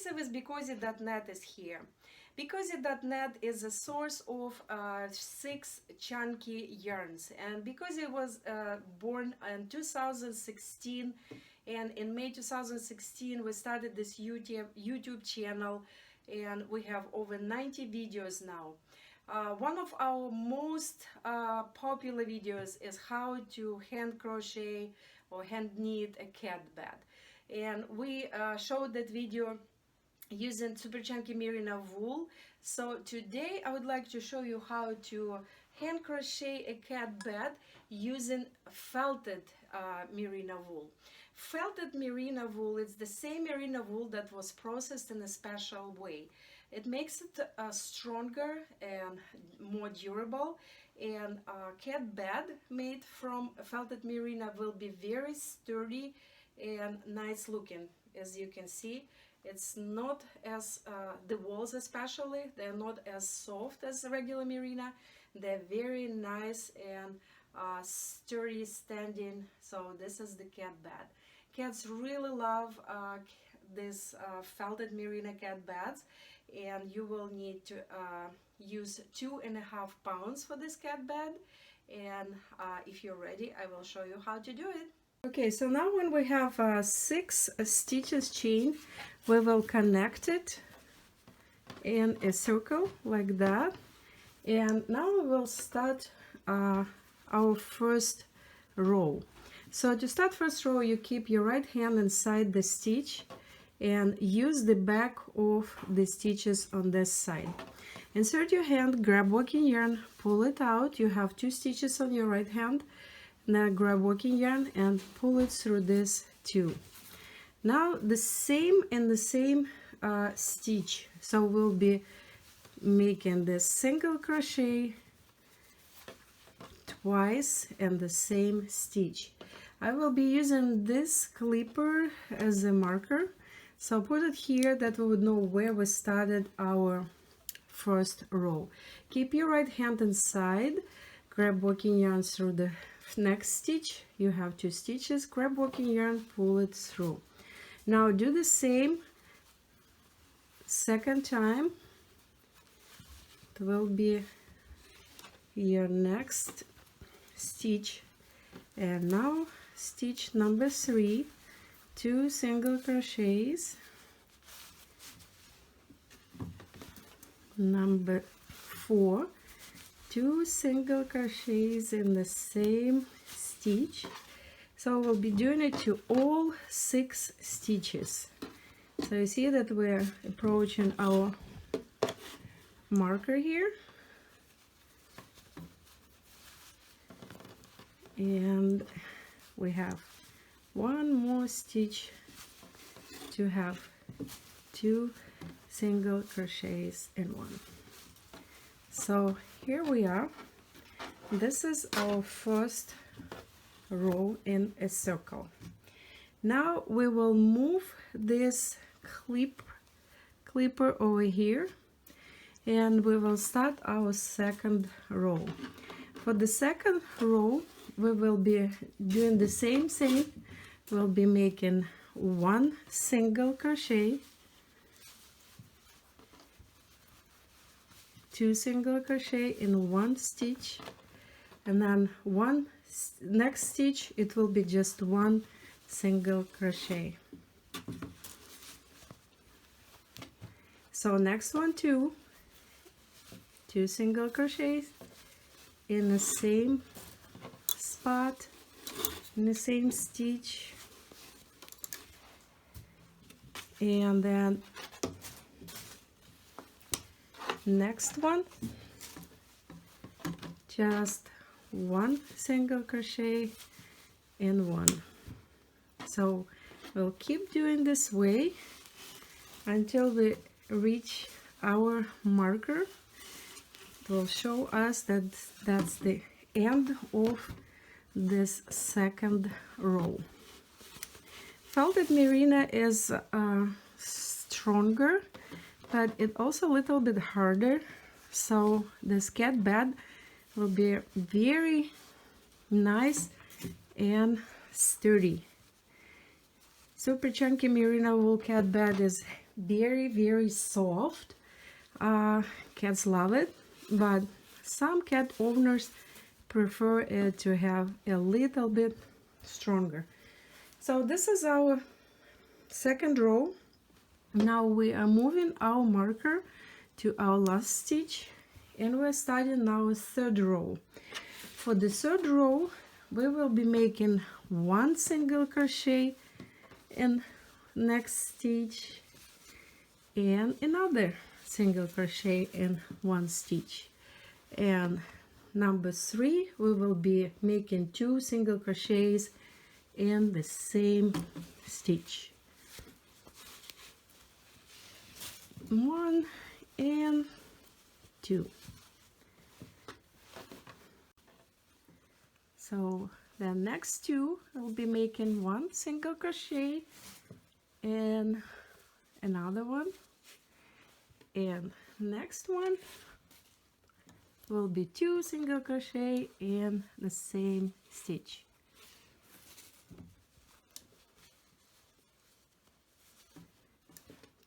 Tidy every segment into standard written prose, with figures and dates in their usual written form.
BeCozi with BeCozi.net is here. BeCozi.net is a source of 6 chunky yarns, and BeCozi was born in 2016, and in May 2016 we started this YouTube channel, and we have over 90 videos now. One of our most popular videos is how to hand crochet or hand knit a cat bed, and we showed that video using super chunky merino wool. So today I would like to show you how to hand crochet a cat bed using felted merino wool. Felted merino wool is the same merino wool that was processed in a special way. It makes it stronger and more durable, and a cat bed made from felted merino will be very sturdy and nice looking. As you can see, it's not as the walls especially, they're not as soft as regular merino. They're very nice and sturdy standing. So this is the cat bed. Cats really love this felted merino cat beds, and you will need to use 2.5 pounds for this cat bed. And if you're ready, I will show you how to do it. Okay, so now when we have 6 stitches chain, we will connect it in a circle like that. And now we will start our first row. So to start first row, you keep your right hand inside the stitch and use the back of the stitches on this side. Insert your hand, grab working yarn, pull it out. You have 2 stitches on your right hand. Now grab working yarn and pull it through this 2. Now the same in the same stitch. So we'll be making this single crochet twice in the same stitch. I will be using this clipper as a marker, so put it here that we would know where we started our first row. Keep your right hand inside, grab working yarn through the next stitch. You have 2 stitches, grab working yarn, pull it through. Now do the same second time. It will be your next stitch, and now stitch number 3, 2 single crochets, number 4, 2 single crochets in the same stitch. So we'll be doing it to all 6 stitches. So you see that we're approaching our marker here, and we have 1 more stitch to have 2 single crochets in 1. So here we are. This is our first row in a circle. Now we will move this clipper over here, and we will start our second row. For the second row, we will be doing the same thing. We'll be making 1 single crochet, 2 single crochet in 1 stitch, and then next stitch it will be just 1 single crochet. So next one, 2 single crochets in the same spot, in the same stitch, and then next one, just 1 single crochet in 1. So we'll keep doing this way until we reach our marker. It will show us that that's the end of this second row. Felted merino is stronger, but it also a little bit harder, so this cat bed will be very nice and sturdy. Super chunky merino wool cat bed is very soft. Cats love it, but some cat owners prefer it to have a little bit stronger. So this is our second row. Now we are moving our marker to our last stitch, and we're starting our third row. For the third row, we will be making one single crochet in next stitch and another single crochet in one stitch. And number 3, we will be making 2 single crochets in the same stitch. 1 and 2. So the next 2 will be making 1 single crochet and another one, and next one will be 2 single crochet in the same stitch.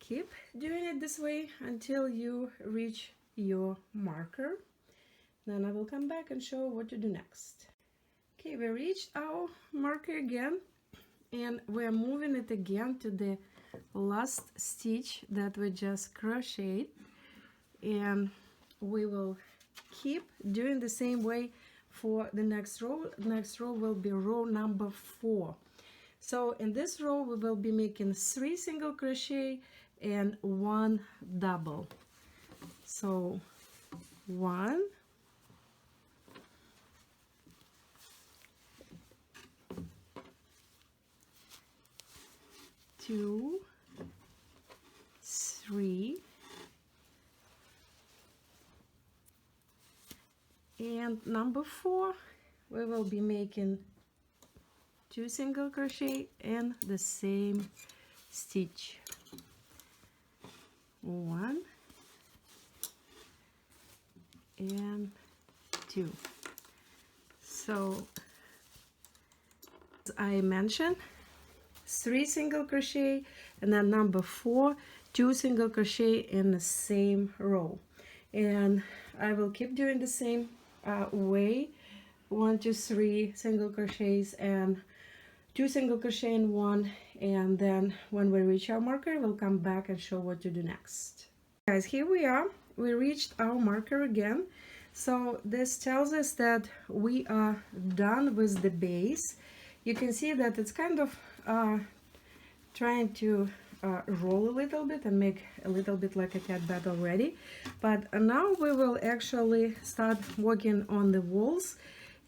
Keep doing it this way until you reach your marker. Then I will come back and show what to do next. Okay, we reached our marker again, and we're moving it again to the last stitch that we just crocheted, and we will keep doing the same way for the next row. Next row will be row number 4. So in this row we will be making 3 single crochet and 1 double. So 1, 2, 3, and number 4, we will be making 2 single crochet in the same stitch. 1 and 2. So as I mentioned, 3 single crochet, and then number 4, 2 single crochet in the same row. And I will keep doing the same way. 1, 2, 3 single crochets and 2 single crochet in 1, and then when we reach our marker we'll come back and show what to do next. Guys, here we are. We reached our marker again. So this tells us that we are done with the base. You can see that it's kind of trying to roll a little bit and make a little bit like a cat bed already, but now we will actually start working on the walls,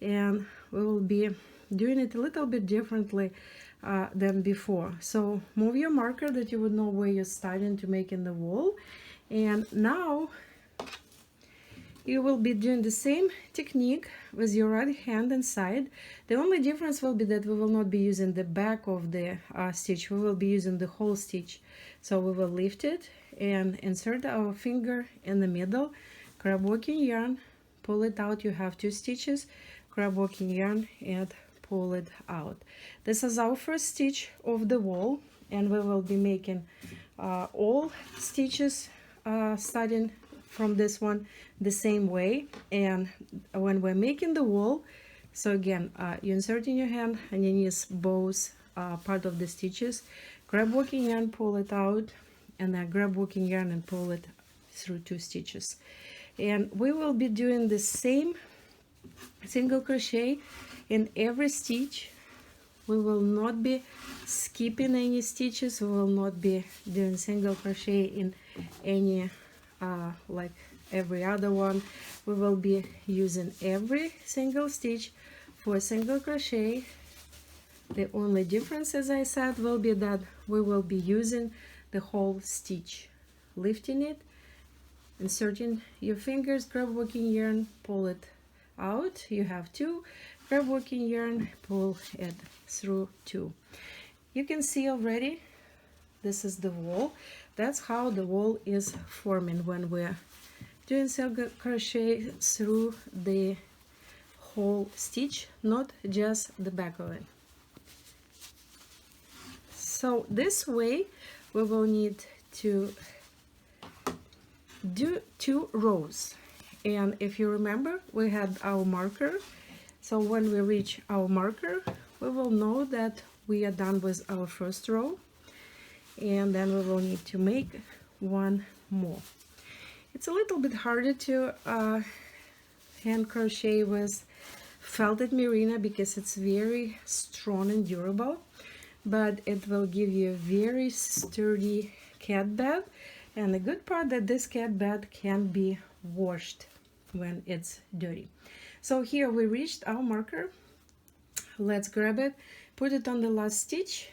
and we will be doing it a little bit differently than before. So move your marker that you would know where you're starting to make in the wall, and now you will be doing the same technique with your right hand inside. The only difference will be that we will not be using the back of the stitch, we will be using the whole stitch. So we will lift it and insert our finger in the middle, grab working yarn, pull it out. You have 2 stitches, grab working yarn and pull it out. This is our first stitch of the wall, and we will be making all stitches starting from this one the same way. And when we're making the wall, so again, you insert in your hand and you use both part of the stitches, grab working yarn, pull it out, and then grab working yarn and pull it through 2 stitches. And we will be doing the same single crochet in every stitch. We will not be skipping any stitches, we will not be doing single crochet in any like every other one. We will be using every single stitch for a single crochet. The only difference, as I said, will be that we will be using the whole stitch, lifting it, inserting your fingers, grab working yarn, pull it out. You have 2, grab working yarn, pull it through 2. You can see already this is the wall. That's how the wall is forming when we're doing single crochet through the whole stitch, not just the back of it. So this way we will need to do 2 rows. And if you remember, we had our marker. So when we reach our marker, we will know that we are done with our first row. And then we will need to make 1 more. It's a little bit harder to hand crochet with felted merino because it's very strong and durable, but it will give you a very sturdy cat bed. And the good part that this cat bed can be washed when it's dirty. So here we reached our marker. Let's grab it, put it on the last stitch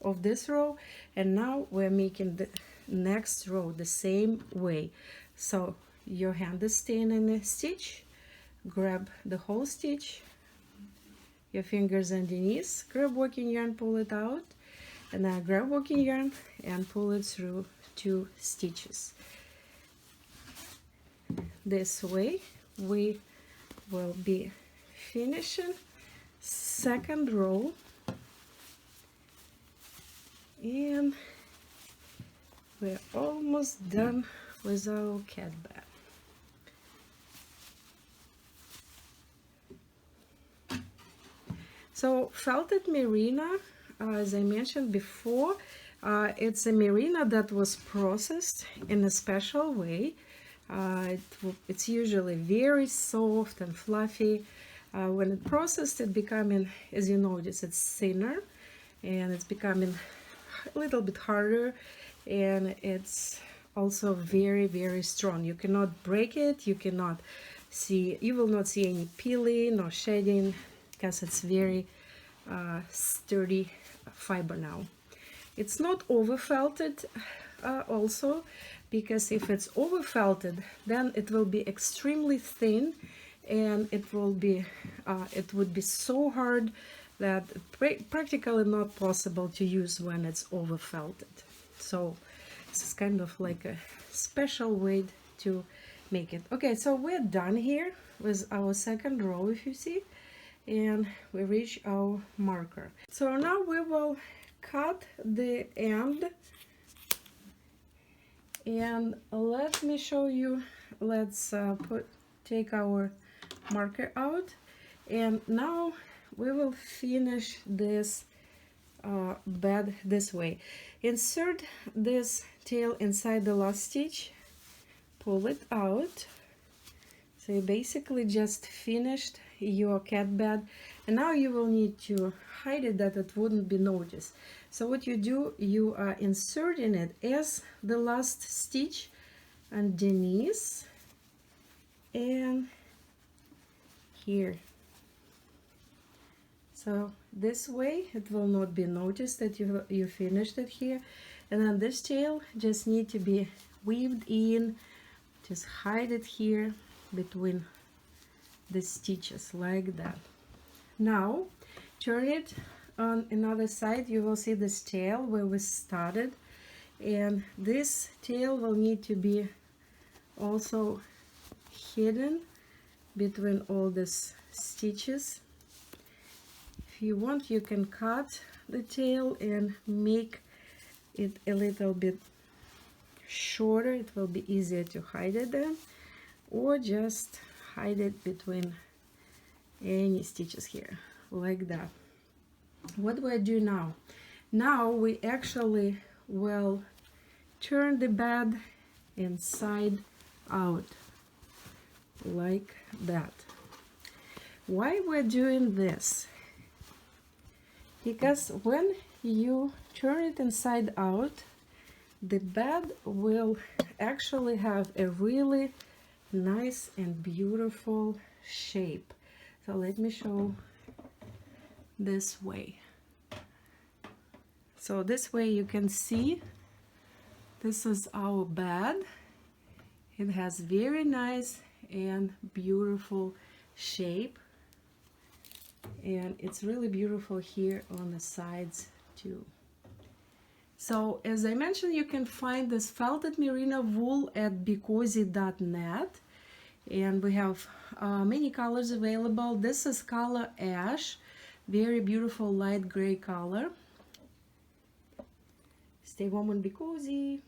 of this row, and now we're making the next row the same way. So your hand is staying in the stitch, grab the whole stitch, your fingers underneath, grab working yarn, pull it out, and then grab working yarn and pull it through 2 stitches. This way we will be finishing second row, and we're almost done with our cat bed. So felted merino, as I mentioned before, it's a merino that was processed in a special way. It's usually very soft and fluffy. When it's processed, it's becoming, as you notice, it's thinner, and it's becoming a little bit harder, and it's also very, very strong. You cannot break it, you will not see any peeling or shedding, because it's very sturdy fiber now. It's not over felted also, because if it's over felted, then it will be extremely thin, and it would be so hard that practically not possible to use when it's over felted. So this is kind of like a special way to make it. Okay, so we're done here with our second row, if you see, and we reach our marker. So now we will cut the end, and let me show you. Let's take our marker out, and now we will finish this bed this way. Insert this tail inside the last stitch, pull it out. So you basically just finished your cat bed, and now you will need to hide it that it wouldn't be noticed. So what you do, you are inserting it as the last stitch underneath and here. So this way it will not be noticed that you finished it here. And then this tail just need to be weaved in. Just hide it here between the stitches like that. Now turn it on another side. You will see this tail where we started, and this tail will need to be also hidden between all these stitches. If you want, you can cut the tail and make it a little bit shorter. It will be easier to hide it then, or just hide it between any stitches here like that. What do I do now? Now we actually will turn the bed inside out like that. Why we're doing this? Because when you turn it inside out, the bed will actually have a really nice and beautiful shape. So let me show this way. So this way you can see this is our bed. It has very nice and beautiful shape, and it's really beautiful here on the sides too. So as I mentioned, you can find this felted merino wool at BeCozi.net, and we have many colors available. This is color ash, very beautiful light gray color. Stay warm and be cozy.